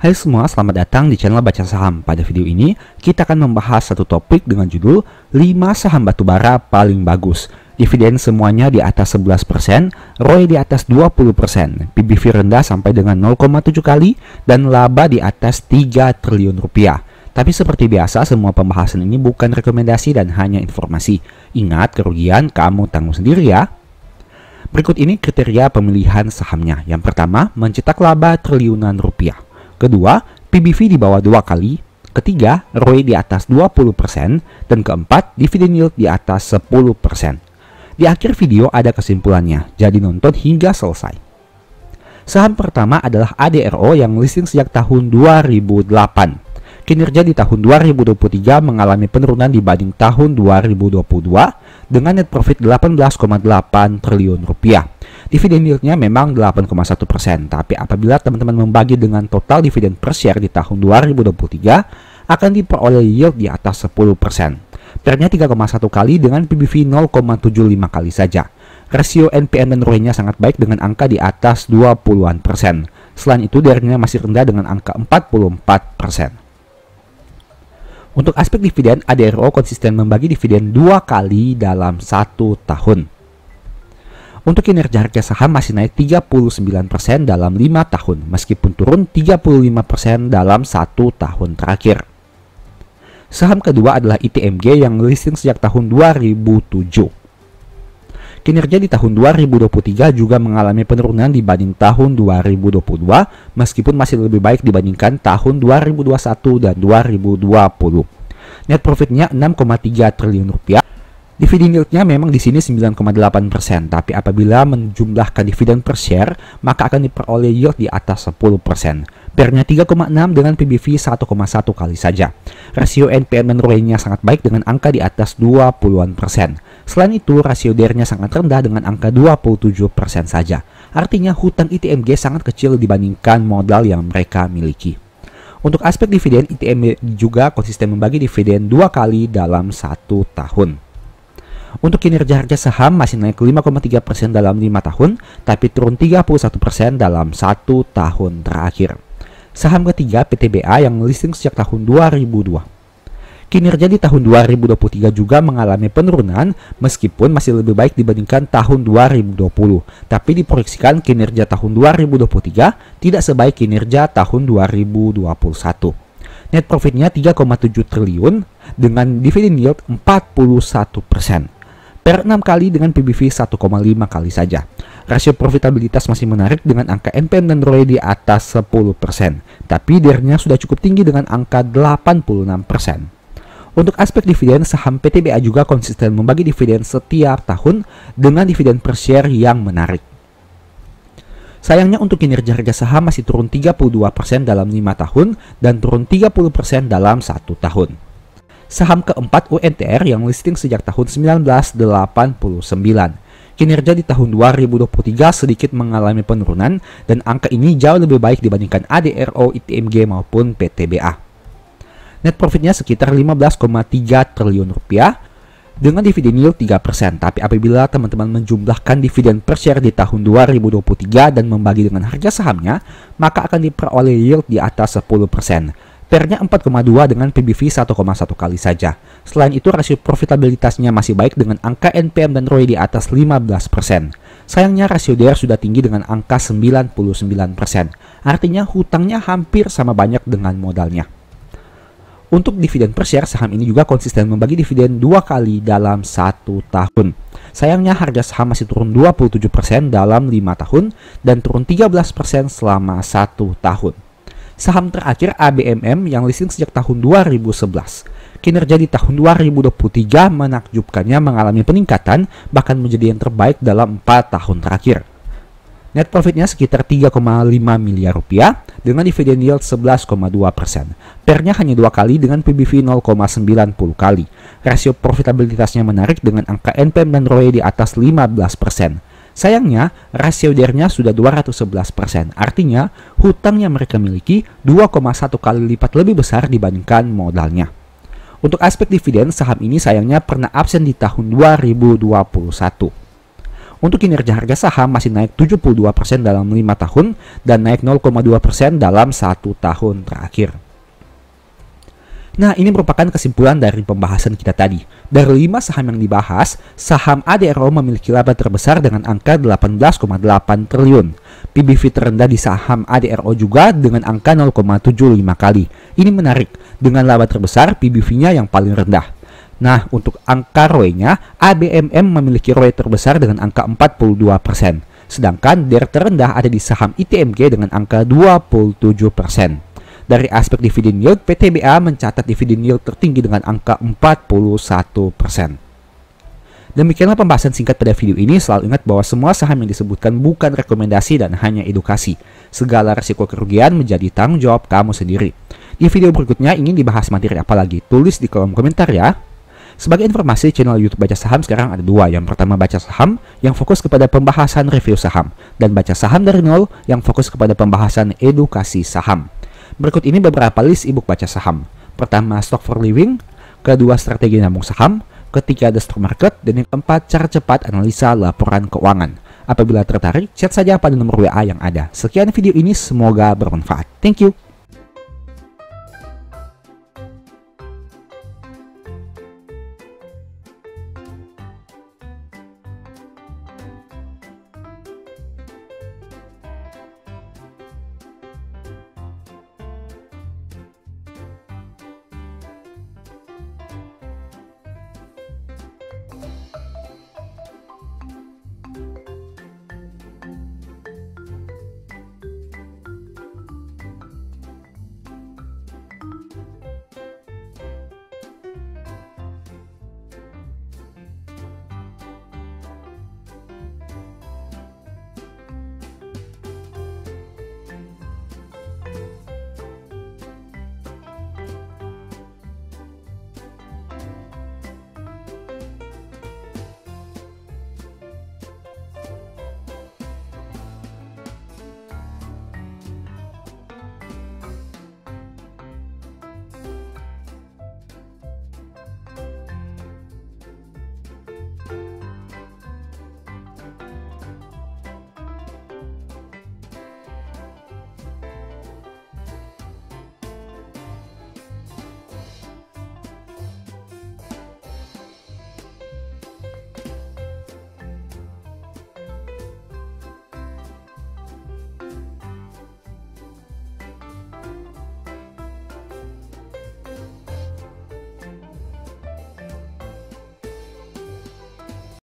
Hai semua, selamat datang di channel Baca Saham. Pada video ini, kita akan membahas satu topik dengan judul 5 saham batubara paling bagus. Dividen semuanya di atas 11%, ROE di atas 20%, PBV rendah sampai dengan 0,7 kali, dan laba di atas 3 triliun rupiah. Tapi seperti biasa, semua pembahasan ini bukan rekomendasi dan hanya informasi. Ingat, kerugian kamu tanggung sendiri ya. Berikut ini kriteria pemilihan sahamnya. Yang pertama, mencetak laba triliunan rupiah. Kedua, PBV di bawah 2 kali. Ketiga, ROE di atas 20%. Dan keempat, dividen yield di atas 10%. Di akhir video ada kesimpulannya, jadi nonton hingga selesai. Saham pertama adalah ADRO yang listing sejak tahun 2008. Kinerja di tahun 2023 mengalami penurunan dibanding tahun 2022 dengan net profit 18,8 triliun rupiah. Dividen yieldnya memang 8,1%, tapi apabila teman-teman membagi dengan total dividen per share di tahun 2023 akan diperoleh yield di atas 10%. PER-nya 3,1 kali dengan PBV 0,75 kali saja. Rasio NPM dan ROE-nya sangat baik dengan angka di atas 20-an%. Selain itu, DER-nya masih rendah dengan angka 44%. Untuk aspek dividen, ADRO konsisten membagi dividen 2 kali dalam 1 tahun. Untuk kinerja harga saham masih naik 39% dalam 5 tahun, meskipun turun 35% dalam 1 tahun terakhir. Saham kedua adalah ITMG yang listing sejak tahun 2007. Kinerja di tahun 2023 juga mengalami penurunan dibanding tahun 2022, meskipun masih lebih baik dibandingkan tahun 2021 dan 2020. Net profitnya 6,3 triliun rupiah. Dividen yieldnya memang di sini 9,8%, tapi apabila menjumlahkan dividen per share, maka akan diperoleh yield di atas 10%. PER-nya 3,6 dengan PBV 1,1 kali saja. Rasio NPM dan ROE-nya sangat baik dengan angka di atas 20-an%. Selain itu, rasio DER-nya sangat rendah dengan angka 27% saja. Artinya hutang ITMG sangat kecil dibandingkan modal yang mereka miliki. Untuk aspek dividen, ITMG juga konsisten membagi dividen 2 kali dalam 1 tahun. Untuk kinerja harga saham masih naik 5,3% dalam 5 tahun, tapi turun 31% dalam 1 tahun terakhir. Saham ketiga PTBA yang listing sejak tahun 2002. Kinerja di tahun 2023 juga mengalami penurunan meskipun masih lebih baik dibandingkan tahun 2020. Tapi diproyeksikan kinerja tahun 2023 tidak sebaik kinerja tahun 2021. Net profitnya 3,7 triliun dengan dividen yield 41%. PER 6 kali dengan PBV 1,5 kali saja. Rasio profitabilitas masih menarik dengan angka NPM dan ROE di atas 10%. Tapi DER-nya sudah cukup tinggi dengan angka 86%. Untuk aspek dividen, saham PTBA juga konsisten membagi dividen setiap tahun dengan dividen per share yang menarik. Sayangnya untuk kinerja harga saham masih turun 32% dalam 5 tahun dan turun 30% dalam 1 tahun. Saham keempat UNTR yang listing sejak tahun 1989. Kinerja di tahun 2023 sedikit mengalami penurunan dan angka ini jauh lebih baik dibandingkan ADRO, ITMG maupun PTBA. Net profitnya sekitar 15,3 triliun rupiah dengan dividen yield 3%. Tapi apabila teman-teman menjumlahkan dividen per share di tahun 2023 dan membagi dengan harga sahamnya, maka akan diperoleh yield di atas 10%. PER-nya 4,2 dengan PBV 1,1 kali saja. Selain itu, rasio profitabilitasnya masih baik dengan angka NPM dan ROE di atas 15%. Sayangnya rasio DER sudah tinggi dengan angka 99%. Artinya hutangnya hampir sama banyak dengan modalnya. Untuk dividen per share, saham ini juga konsisten membagi dividen 2 kali dalam 1 tahun. Sayangnya harga saham masih turun 27% dalam 5 tahun dan turun 13% selama 1 tahun. Saham terakhir ABMM yang listing sejak tahun 2011. Kinerja di tahun 2023 menakjubkannya mengalami peningkatan bahkan menjadi yang terbaik dalam 4 tahun terakhir. Net profitnya sekitar 3,5 miliar rupiah dengan dividen yield 11,2%. PER-nya hanya 2 kali dengan PBV 0,90 kali. Rasio profitabilitasnya menarik dengan angka NPM dan ROE di atas 15%. Sayangnya, rasio DER-nya sudah 211%. Artinya, hutang yang mereka miliki 2,1 kali lipat lebih besar dibandingkan modalnya. Untuk aspek dividen, saham ini sayangnya pernah absen di tahun 2021. Untuk kinerja harga saham masih naik 72% dalam 5 tahun dan naik 0,2% dalam 1 tahun terakhir. Nah, ini merupakan kesimpulan dari pembahasan kita tadi. Dari 5 saham yang dibahas, saham ADRO memiliki laba terbesar dengan angka 18,8 triliun. PBV terendah di saham ADRO juga dengan angka 0,75 kali. Ini menarik, dengan laba terbesar, PBV-nya yang paling rendah. Nah, untuk angka ROE-nya, ABMM memiliki ROE terbesar dengan angka 42%. Sedangkan DER terendah ada di saham ITMG dengan angka 27%. Dari aspek dividen yield, PTBA mencatat dividen yield tertinggi dengan angka 41%. Demikianlah pembahasan singkat pada video ini. Selalu ingat bahwa semua saham yang disebutkan bukan rekomendasi dan hanya edukasi. Segala risiko kerugian menjadi tanggung jawab kamu sendiri. Di video berikutnya ingin dibahas materi apa lagi? Tulis di kolom komentar ya. Sebagai informasi, channel YouTube Baca Saham sekarang ada 2. Yang pertama Baca Saham yang fokus kepada pembahasan review saham, dan Baca Saham dari nol yang fokus kepada pembahasan edukasi saham. Berikut ini beberapa list ebook Baca Saham. Pertama, Stock for Living. Kedua, Strategi Nabung Saham. Ketiga, The Stock Market. Dan yang keempat, Cara Cepat Analisa Laporan Keuangan. Apabila tertarik, chat saja pada nomor WA yang ada. Sekian video ini, semoga bermanfaat. Thank you.